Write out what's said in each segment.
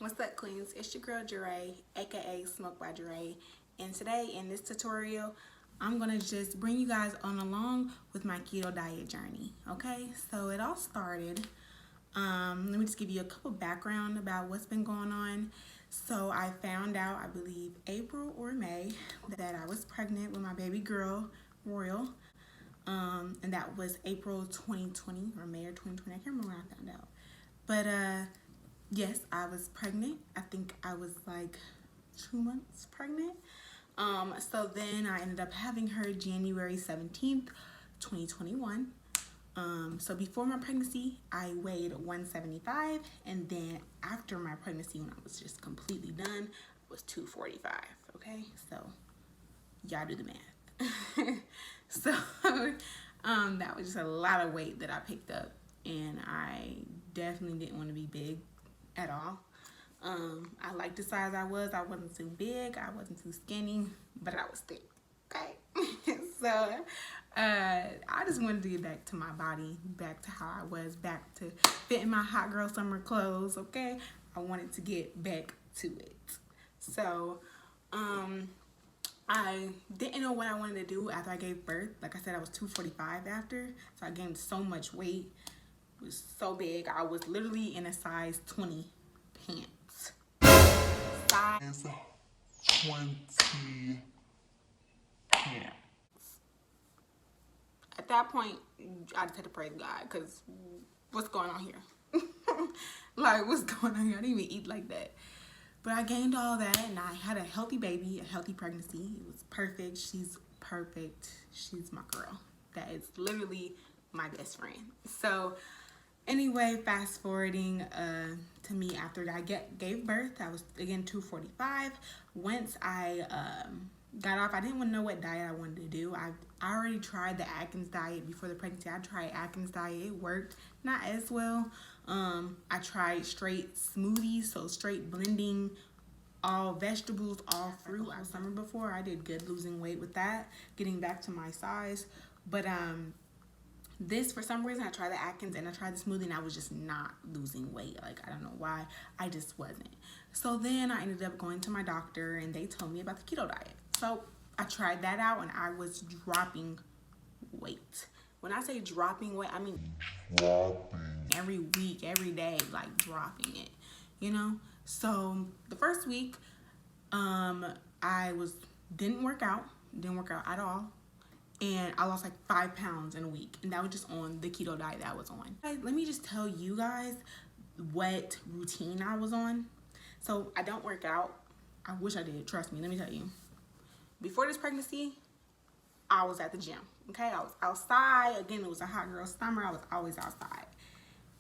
What's up, queens? It's your girl Jeray, aka Smoke by Jeray, and today in this tutorial I'm gonna just bring you guys on along with my keto diet journey. Okay, so it all started, let me just give you a couple background about what's been going on. So I found out, I believe April or May, that I was pregnant with my baby girl Royal, and that was April 2020 or May or 2020. I can't remember when I found out, but yes, I was pregnant. I think I was like 2 months pregnant. So then I ended up having her January 17th, 2021. So before my pregnancy, I weighed 175, and then after my pregnancy, when I was just completely done, I was 245. Okay, so y'all do the math. So that was just a lot of weight that I picked up, and I definitely didn't want to be big at all. I liked the size I was. I wasn't too big, I wasn't too skinny, but I was thick. Okay. So I just wanted to get back to my body, back to how I was, back to fitting my hot girl summer clothes. Okay, I wanted to get back to it. So I didn't know what I wanted to do after I gave birth. Like I said, I was 245 after, so I gained so much weight. It was so big. I was literally in a size 20 pants. Size 20 pants. At that point, I just had to praise God, because what's going on here? Like, what's going on here? I didn't even eat like that. But I gained all that, and I had a healthy baby, a healthy pregnancy. It was perfect. She's perfect. She's my girl. That is literally my best friend. So anyway, fast forwarding to me after I gave birth, I was again 245. Once I got off, I didn't want to know what diet I wanted to do. I already tried the Atkins diet before the pregnancy. I tried Atkins diet. It worked, not as well. I tried straight smoothies, so straight blending all vegetables, all fruit. I was summer before. I did good losing weight with that, getting back to my size. But this, for some reason, I tried the Atkins and I tried the smoothie, and I was just not losing weight. Like, I don't know why. I just wasn't. So then I ended up going to my doctor, and they told me about the keto diet. So I tried that out, and I was dropping weight. When I say dropping weight, I mean dropping every week, every day, like dropping it, you know? So the first week, I didn't work out at all. And I lost like 5 pounds in a week. And that was just on the keto diet that I was on. Let me just tell you guys what routine I was on. So I don't work out. I wish I did, trust me, let me tell you. Before this pregnancy, I was at the gym, okay? I was outside. Again, it was a hot girl summer. I was always outside,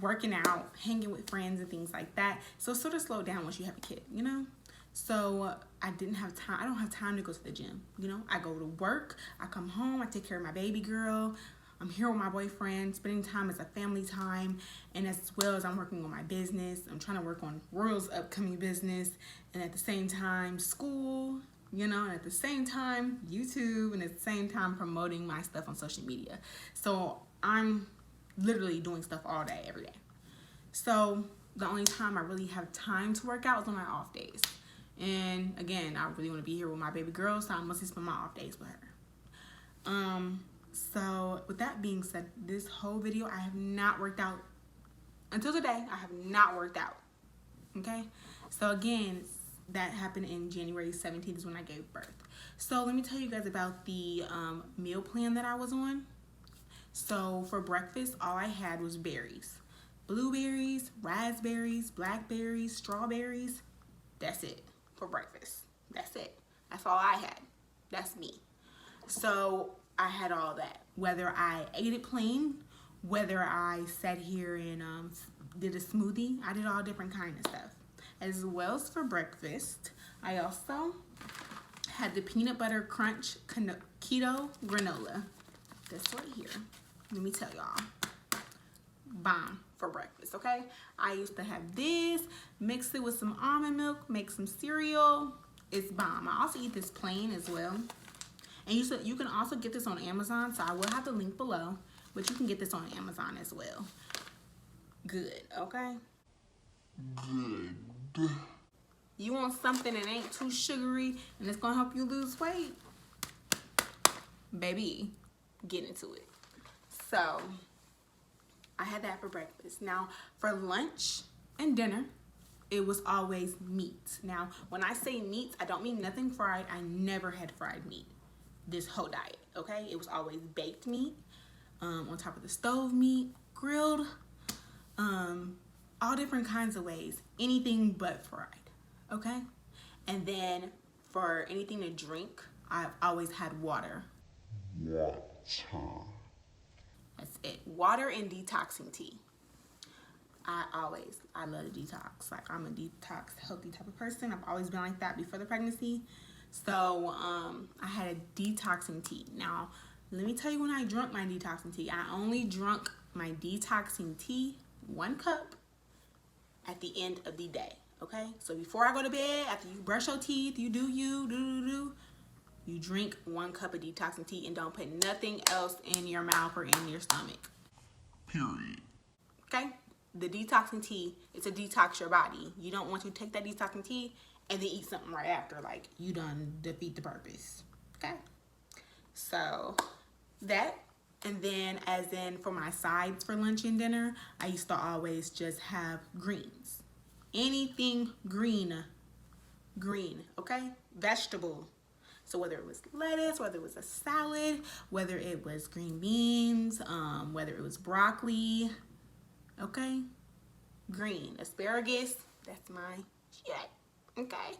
working out, hanging with friends and things like that. So it sort of slowed down once you have a kid, you know? So I didn't have time. I don't have time to go to the gym, you know? I go to work, I come home, I take care of my baby girl. I'm here with my boyfriend, spending time as a family time, and as well as I'm working on my business. I'm trying to work on Royal's upcoming business, and at the same time, school, you know, and at the same time, YouTube, and at the same time, promoting my stuff on social media. So I'm literally doing stuff all day, every day. So the only time I really have time to work out is on my off days. And again, I really want to be here with my baby girl, so I mostly spend my off days with her. So with that being said, this whole video, I have not worked out. Until today, I have not worked out. Okay? So again, that happened in January 17th is when I gave birth. So let me tell you guys about the meal plan that I was on. So for breakfast, all I had was berries. Blueberries, raspberries, blackberries, strawberries. That's it for breakfast. That's it. That's all I had. That's me. So I had all that. Whether I ate it plain, whether I sat here and did a smoothie, I did all different kind of stuff. As well as for breakfast, I also had the peanut butter crunch keto granola. This right here. Let me tell y'all. Bomb for breakfast, okay? I used to have this, mix it with some almond milk, make some cereal. It's bomb. I also eat this plain as well. And you can also get this on Amazon, so I will have the link below, but you can get this on Amazon as well. Good, okay? Good. want something that ain't too sugary and it's gonna help you lose weight, baby, get into it. So I had that for breakfast. Now for lunch and dinner, it was always meat. Now when I say meat, I don't mean nothing fried. I never had fried meat this whole diet, okay? It was always baked meat, on top of the stove meat, grilled, all different kinds of ways, anything but fried, okay? And then for anything to drink, I've always had water. That's it. Water and detoxing tea. I love to detox. Like, I'm a detox, healthy type of person. I've always been like that before the pregnancy. So I had a detoxing tea. Now, let me tell you when I drank my detoxing tea. I only drank my detoxing tea 1 cup at the end of the day, okay? So before I go to bed, after you brush your teeth, you drink 1 cup of detoxing tea and don't put nothing else in your mouth or in your stomach. Period. Okay? The detoxing tea, it's a detox your body. You don't want to take that detoxing tea and then eat something right after. Like, you done defeat the purpose. Okay? So, that. And then, as in for my sides for lunch and dinner, I used to always just have greens. Anything green, okay? Vegetable. So whether it was lettuce, whether it was a salad, whether it was green beans, whether it was broccoli, okay? Green. Asparagus, that's my shit, okay?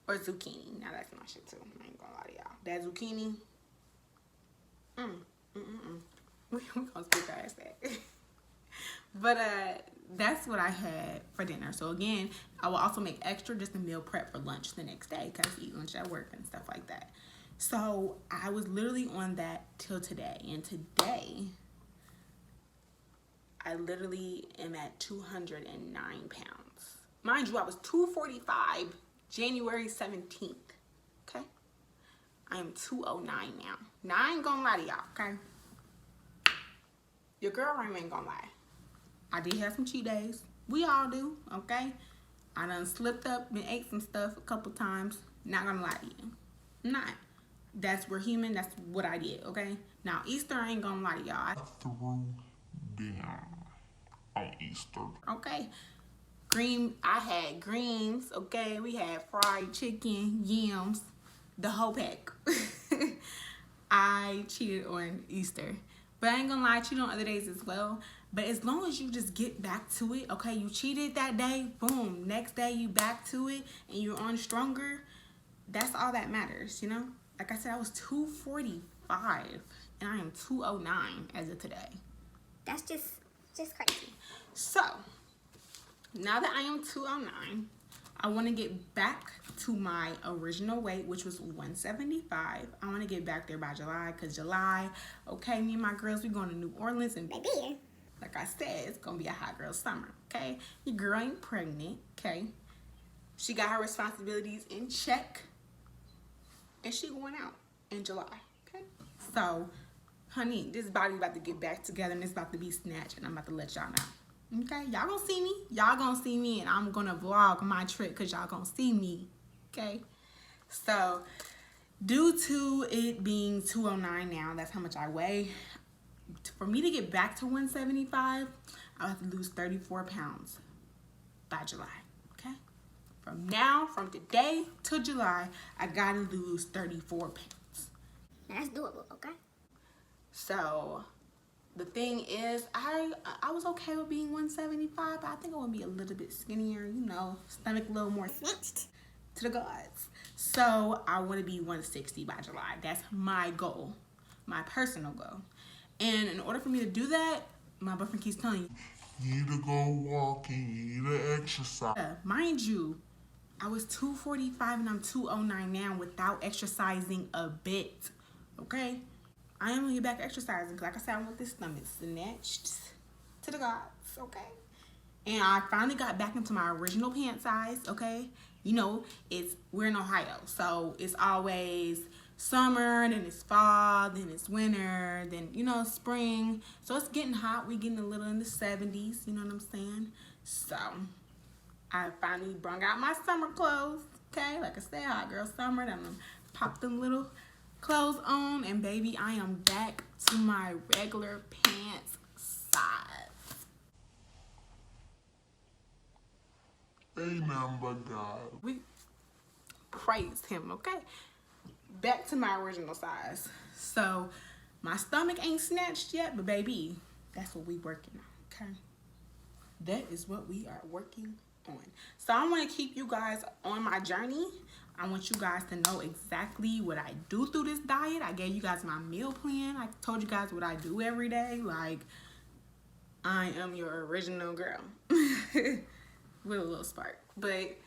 Or zucchini. Now that's my shit too. I ain't gonna lie to y'all. That zucchini, we gonna skip past that. But that's what I had for dinner. So again, I will also make extra just a meal prep for lunch the next day because I eat lunch at work and stuff like that. So I was literally on that till today. And today, I literally am at 209 pounds. Mind you, I was 245 January 17th. Okay? I am 209 now. Now, I ain't gonna lie to y'all, okay? Your girl ain't gonna lie. I did have some cheat days. We all do, okay? I done slipped up and ate some stuff a couple times. Not gonna lie to you. I'm not. We're human. That's what I did, okay? Now, Easter, I ain't gonna lie to y'all. I threw down on Easter. Okay? I had greens, okay? We had fried chicken, yams, the whole pack. I cheated on Easter. But I ain't gonna lie, I cheated on other days as well. But as long as you just get back to it, okay, you cheated that day, boom, next day you back to it and you're on stronger, that's all that matters, you know? Like I said, I was 245 and I am 209 as of today. That's just crazy. So, now that I am 209, I want to get back to my original weight, which was 175. I want to get back there by July, because July, okay, me and my girls, we going to New Orleans, and baby, like I said, it's going to be a hot girl summer, okay? Your girl ain't pregnant, okay? She got her responsibilities in check, and she going out in July, okay? So, honey, this body about to get back together, and it's about to be snatched, and I'm about to let y'all know. Okay, y'all gonna see me. Y'all gonna see me, and I'm gonna vlog my trip because y'all gonna see me. Okay, so due to it being 209 now, that's how much I weigh. For me to get back to 175, I'll have to lose 34 pounds by July. Okay, from today to July, I gotta lose 34 pounds. That's doable. Okay, so. The thing is, I was okay with being 175, but I think I want to be a little bit skinnier, you know, stomach a little more snatched to the gods. So I want to be 160 by July. That's my goal, my personal goal. And in order for me to do that, my boyfriend keeps telling you need to go walking, you need to exercise. Mind you, I was 245 and I'm 209 now without exercising a bit, okay? I am gonna get back exercising because, like I said, I want this stomach snatched to the gods, okay? And I finally got back into my original pant size, okay? You know, we're in Ohio, so it's always summer, then it's fall, then it's winter, then, you know, spring. So it's getting hot. We getting a little in the 70s, you know what I'm saying? So I finally brung out my summer clothes, okay? Like I said, hot girl summer. Then pop them little clothes on, and baby, I am back to my regular pants size. Ain't nothing but God. We praise him, okay? Back to my original size. So my stomach ain't snatched yet, but baby, that's what we working on, okay? That is what we are working on. So I want to keep you guys on my journey. I want you guys to know exactly what I do through this diet. I gave you guys my meal plan. I told you guys what I do every day. Like, I am your original girl with a little spark. But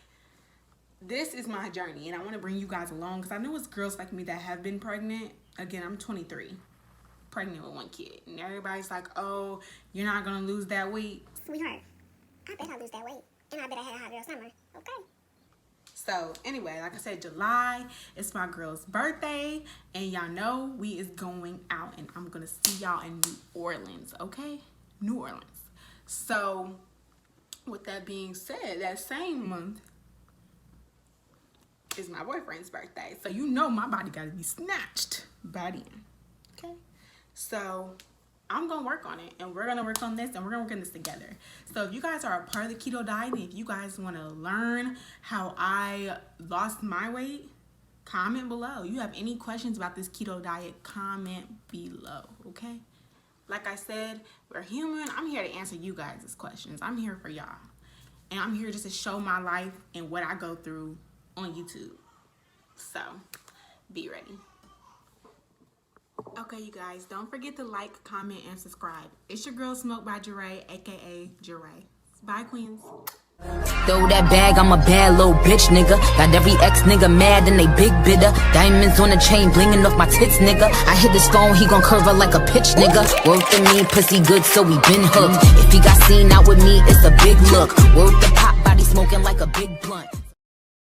this is my journey, and I want to bring you guys along because I know it's girls like me that have been pregnant. Again, I'm 23, pregnant with 1 kid, and everybody's like, oh, you're not going to lose that weight. Sweetheart, I bet I lose that weight, and I bet I had a hot girl summer, okay? So anyway, like I said, July, it's my girl's birthday, and y'all know we is going out, and I'm going to see y'all in New Orleans, okay? New Orleans. So with that being said, that same month is my boyfriend's birthday. So you know my body got to be snatched by then, okay? So I'm going to work on it, and we're going to work on this, and we're going to work on this together. So if you guys are a part of the keto diet, and if you guys want to learn how I lost my weight, comment below. You have any questions about this keto diet, comment below, okay? Like I said, we're human. I'm here to answer you guys' questions. I'm here for y'all. And I'm here just to show my life and what I go through on YouTube. So, be ready. Okay, you guys, don't forget to like, comment, and subscribe. It's your girl Smoke by Jeray, aka Jeray. Bye, queens. Throw that bag, I'm a bad little bitch, nigga. Got every ex nigga mad and they big bidder. Diamonds on the chain, blinging off my tits, nigga. I hit his phone, he gon' curve her like a pitch, nigga. Worth the me, pussy good, so we been hooked. If he got seen out with me, it's a big look. Worth the pop, body smoking like a big blunt.